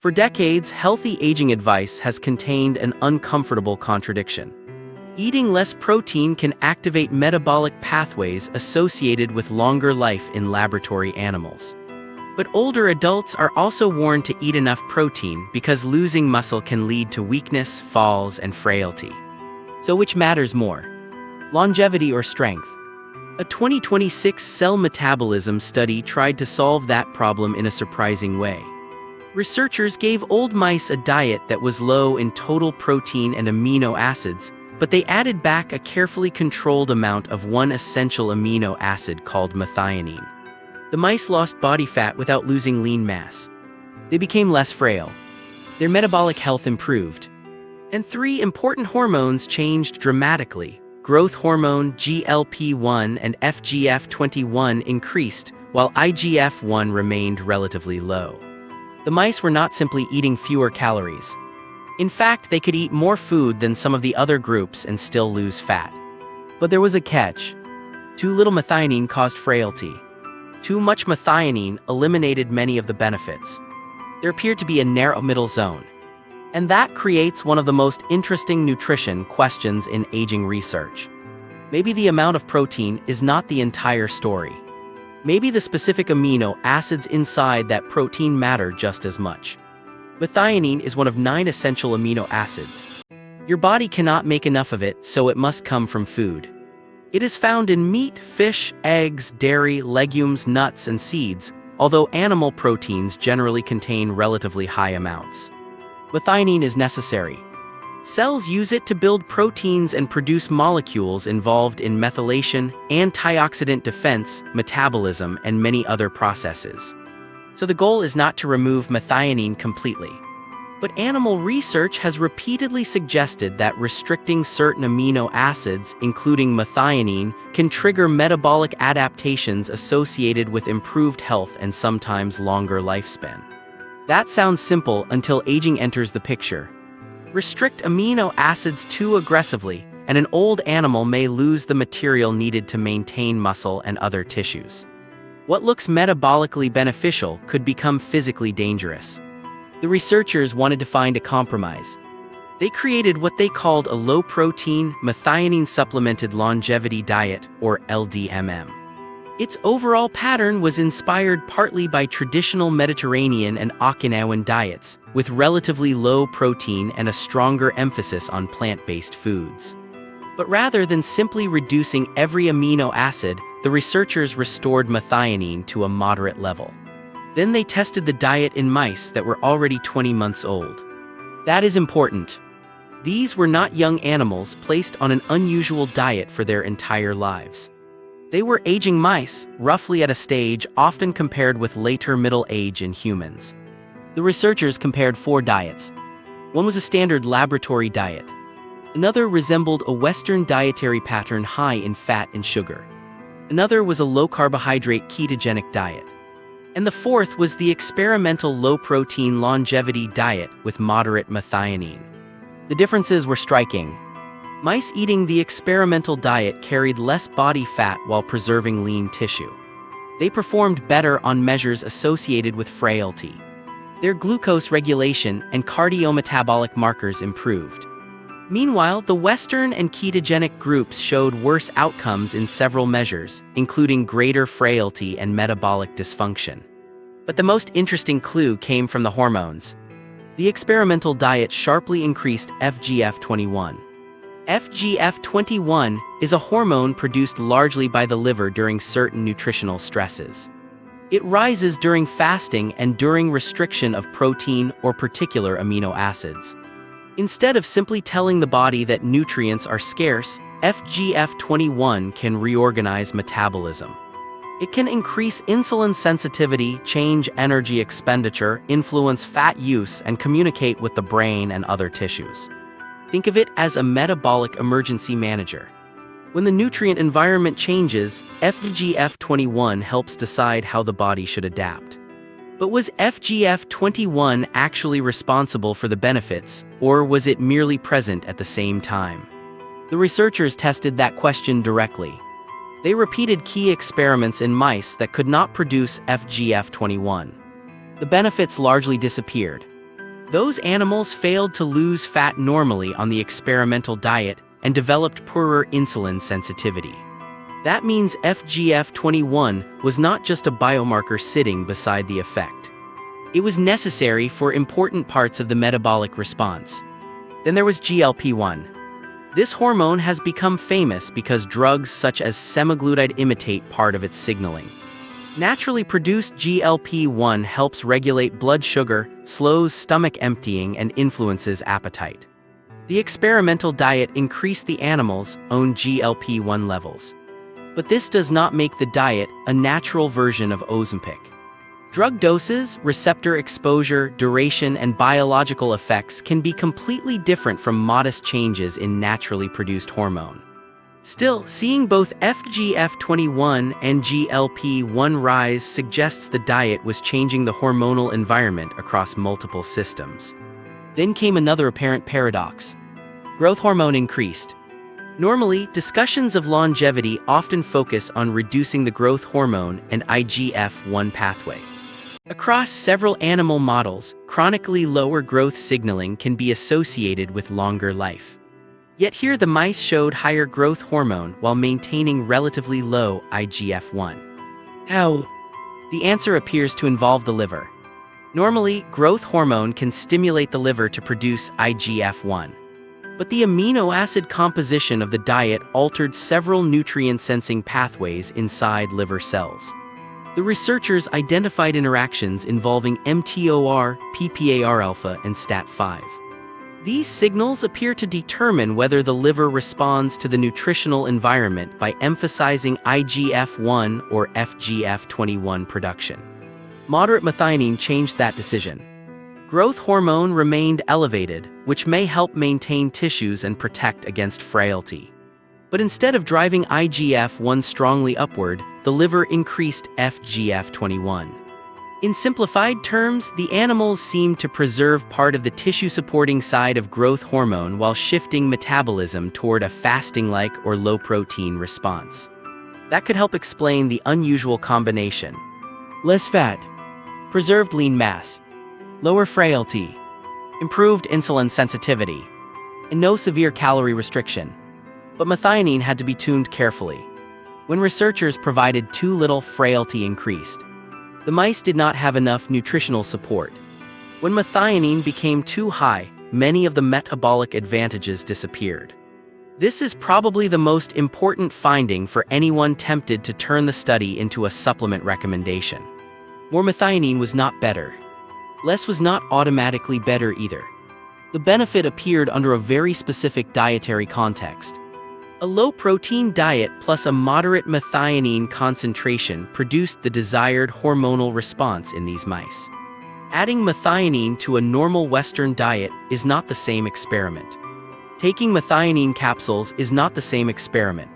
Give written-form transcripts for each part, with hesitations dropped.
For decades, healthy aging advice has contained an uncomfortable contradiction. Eating less protein can activate metabolic pathways associated with longer life in laboratory animals. But older adults are also warned to eat enough protein because losing muscle can lead to weakness, falls, and frailty. So which matters more? Longevity or strength? A 2026 Cell Metabolism study tried to solve that problem in a surprising way. Researchers gave old mice a diet that was low in total protein and amino acids, but they added back a carefully controlled amount of one essential amino acid called methionine. The mice lost body fat without losing lean mass. They became less frail. Their metabolic health improved. And three important hormones changed dramatically. Growth hormone GLP-1 and FGF21 increased, while IGF-1 remained relatively low. The mice were not simply eating fewer calories. In fact, they could eat more food than some of the other groups and still lose fat. But there was a catch. Too little methionine caused frailty. Too much methionine eliminated many of the benefits. There appeared to be a narrow middle zone. And that creates one of the most interesting nutrition questions in aging research. Maybe the amount of protein is not the entire story. Maybe the specific amino acids inside that protein matter just as much. Methionine is one of 9 essential amino acids. Your body cannot make enough of it, so it must come from food. It is found in meat, fish, eggs, dairy, legumes, nuts, and seeds, although animal proteins generally contain relatively high amounts. Methionine is necessary. Cells use it to build proteins and produce molecules involved in methylation, antioxidant defense, metabolism, and many other processes. So the goal is not to remove methionine completely. But animal research has repeatedly suggested that restricting certain amino acids, including methionine, can trigger metabolic adaptations associated with improved health and sometimes longer lifespan. That sounds simple until aging enters the picture. Restrict amino acids too aggressively, and an old animal may lose the material needed to maintain muscle and other tissues. What looks metabolically beneficial could become physically dangerous. The researchers wanted to find a compromise. They created what they called a low-protein, methionine-supplemented longevity diet, or LDMM. Its overall pattern was inspired partly by traditional Mediterranean and Okinawan diets, with relatively low protein and a stronger emphasis on plant-based foods. But rather than simply reducing every amino acid, the researchers restored methionine to a moderate level. Then they tested the diet in mice that were already 20 months old. That is important. These were not young animals placed on an unusual diet for their entire lives. They were aging mice, roughly at a stage often compared with later middle age in humans. The researchers compared 4 diets. One was a standard laboratory diet. Another resembled a Western dietary pattern high in fat and sugar. Another was a low-carbohydrate ketogenic diet. And the fourth was the experimental low-protein longevity diet with moderate methionine. The differences were striking. Mice eating the experimental diet carried less body fat while preserving lean tissue. They performed better on measures associated with frailty. Their glucose regulation and cardiometabolic markers improved. Meanwhile, the Western and ketogenic groups showed worse outcomes in several measures, including greater frailty and metabolic dysfunction. But the most interesting clue came from the hormones. The experimental diet sharply increased FGF21. FGF21 is a hormone produced largely by the liver during certain nutritional stresses. It rises during fasting and during restriction of protein or particular amino acids. Instead of simply telling the body that nutrients are scarce, FGF21 can reorganize metabolism. It can increase insulin sensitivity, change energy expenditure, influence fat use, and communicate with the brain and other tissues. Think of it as a metabolic emergency manager. When the nutrient environment changes, FGF21 helps decide how the body should adapt. But was FGF21 actually responsible for the benefits, or was it merely present at the same time? The researchers tested that question directly. They repeated key experiments in mice that could not produce FGF21. The benefits largely disappeared. Those animals failed to lose fat normally on the experimental diet and developed poorer insulin sensitivity. That means FGF21 was not just a biomarker sitting beside the effect. It was necessary for important parts of the metabolic response. Then there was GLP-1. This hormone has become famous because drugs such as semaglutide imitate part of its signaling. Naturally produced GLP-1 helps regulate blood sugar, slows stomach emptying, and influences appetite. The experimental diet increased the animals' own GLP-1 levels. But this does not make the diet a natural version of Ozempic. Drug doses, receptor exposure, duration, and biological effects can be completely different from modest changes in naturally produced hormone. Still, seeing both FGF21 and GLP-1 rise suggests the diet was changing the hormonal environment across multiple systems. Then came another apparent paradox. Growth hormone increased. Normally, discussions of longevity often focus on reducing the growth hormone and IGF-1 pathway. Across several animal models, chronically lower growth signaling can be associated with longer life. Yet here the mice showed higher growth hormone while maintaining relatively low IGF-1. How? The answer appears to involve the liver. Normally, growth hormone can stimulate the liver to produce IGF-1. But the amino acid composition of the diet altered several nutrient-sensing pathways inside liver cells. The researchers identified interactions involving mTOR, PPAR-alpha, and STAT5. These signals appear to determine whether the liver responds to the nutritional environment by emphasizing IGF-1 or FGF21 production. Moderate methionine changed that decision. Growth hormone remained elevated, which may help maintain tissues and protect against frailty. But instead of driving IGF-1 strongly upward, the liver increased FGF21. In simplified terms, the animals seemed to preserve part of the tissue-supporting side of growth hormone while shifting metabolism toward a fasting-like or low-protein response. That could help explain the unusual combination. Less fat, preserved lean mass, lower frailty, improved insulin sensitivity, and no severe calorie restriction. But methionine had to be tuned carefully. When researchers provided too little, frailty increased. The mice did not have enough nutritional support. When methionine became too high, many of the metabolic advantages disappeared. This is probably the most important finding for anyone tempted to turn the study into a supplement recommendation. More methionine was not better. Less was not automatically better either. The benefit appeared under a very specific dietary context. A low-protein diet plus a moderate methionine concentration produced the desired hormonal response in these mice. Adding methionine to a normal Western diet is not the same experiment. Taking methionine capsules is not the same experiment.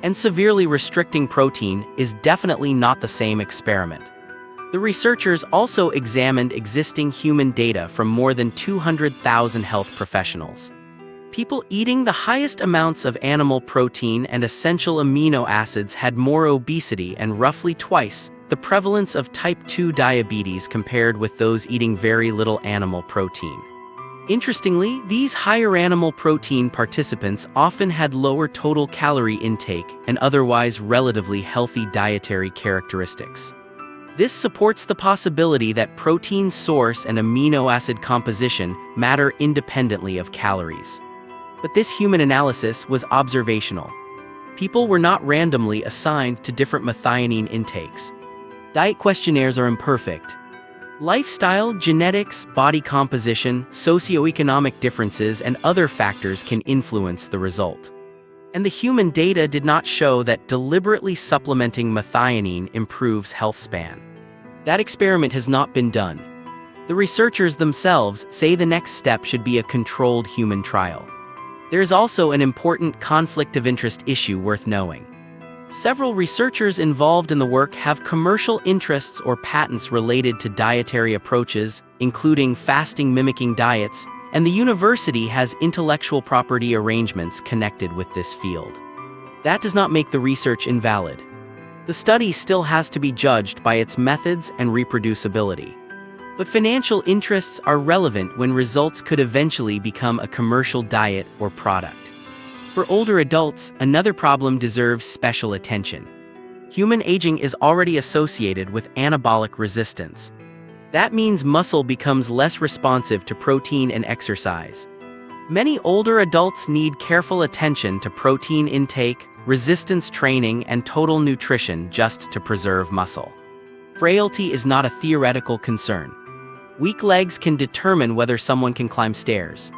And severely restricting protein is definitely not the same experiment. The researchers also examined existing human data from more than 200,000 health professionals. People eating the highest amounts of animal protein and essential amino acids had more obesity and roughly twice the prevalence of type 2 diabetes compared with those eating very little animal protein. Interestingly, these higher animal protein participants often had lower total calorie intake and otherwise relatively healthy dietary characteristics. This supports the possibility that protein source and amino acid composition matter independently of calories. But this human analysis was observational. People were not randomly assigned to different methionine intakes. Diet questionnaires are imperfect. Lifestyle, genetics, body composition, socioeconomic differences, and other factors can influence the result. And the human data did not show that deliberately supplementing methionine improves health span. That experiment has not been done. The researchers themselves say the next step should be a controlled human trial. There is also an important conflict of interest issue worth knowing. Several researchers involved in the work have commercial interests or patents related to dietary approaches, including fasting-mimicking diets, and the university has intellectual property arrangements connected with this field. That does not make the research invalid. The study still has to be judged by its methods and reproducibility. But financial interests are relevant when results could eventually become a commercial diet or product. For older adults, another problem deserves special attention. Human aging is already associated with anabolic resistance. That means muscle becomes less responsive to protein and exercise. Many older adults need careful attention to protein intake, resistance training, and total nutrition just to preserve muscle. Frailty is not a theoretical concern. Weak legs can determine whether someone can climb stairs.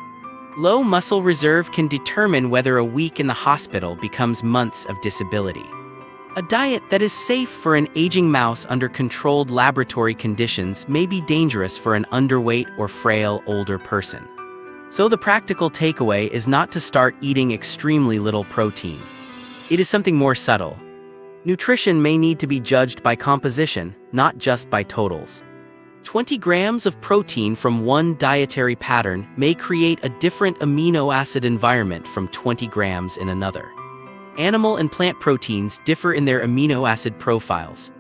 Low muscle reserve can determine whether a week in the hospital becomes months of disability. A diet that is safe for an aging mouse under controlled laboratory conditions may be dangerous for an underweight or frail older person. So the practical takeaway is not to start eating extremely little protein. It is something more subtle. Nutrition may need to be judged by composition, not just by totals. 20 grams of protein from one dietary pattern may create a different amino acid environment from 20 grams in another. Animal and plant proteins differ in their amino acid profiles.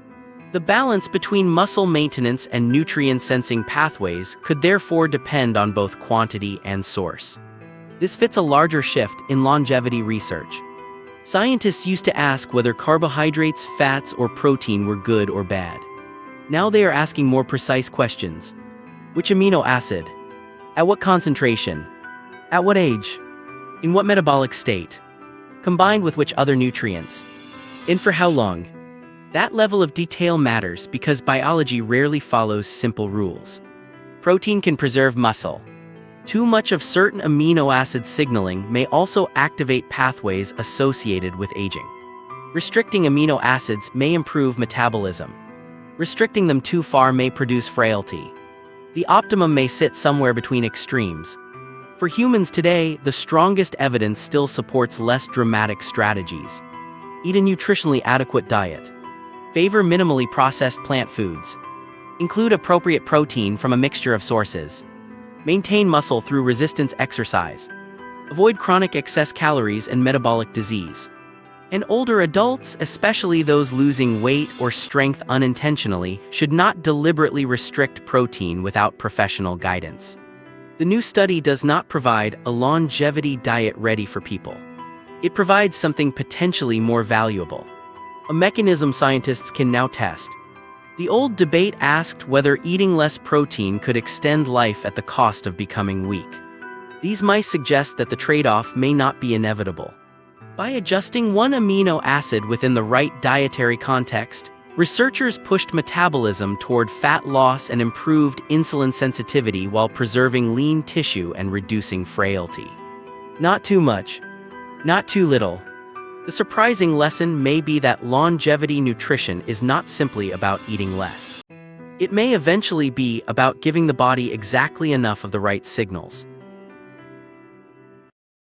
The balance between muscle maintenance and nutrient-sensing pathways could therefore depend on both quantity and source. This fits a larger shift in longevity research. Scientists used to ask whether carbohydrates, fats, or protein were good or bad. Now they are asking more precise questions. Which amino acid? At what concentration? At what age? In what metabolic state? Combined with which other nutrients? And for how long? That level of detail matters because biology rarely follows simple rules. Protein can preserve muscle. Too much of certain amino acid signaling may also activate pathways associated with aging. Restricting amino acids may improve metabolism. Restricting them too far may produce frailty. The optimum may sit somewhere between extremes. For humans today, the strongest evidence still supports less dramatic strategies. Eat a nutritionally adequate diet. Favor minimally processed plant foods. Include appropriate protein from a mixture of sources. Maintain muscle through resistance exercise. Avoid chronic excess calories and metabolic disease. And older adults, especially those losing weight or strength unintentionally, should not deliberately restrict protein without professional guidance. The new study does not provide a longevity diet ready for people. It provides something potentially more valuable. A mechanism scientists can now test. The old debate asked whether eating less protein could extend life at the cost of becoming weak. These might suggest that the trade-off may not be inevitable. By adjusting one amino acid within the right dietary context, researchers pushed metabolism toward fat loss and improved insulin sensitivity while preserving lean tissue and reducing frailty. Not too much, not too little. The surprising lesson may be that longevity nutrition is not simply about eating less. It may eventually be about giving the body exactly enough of the right signals.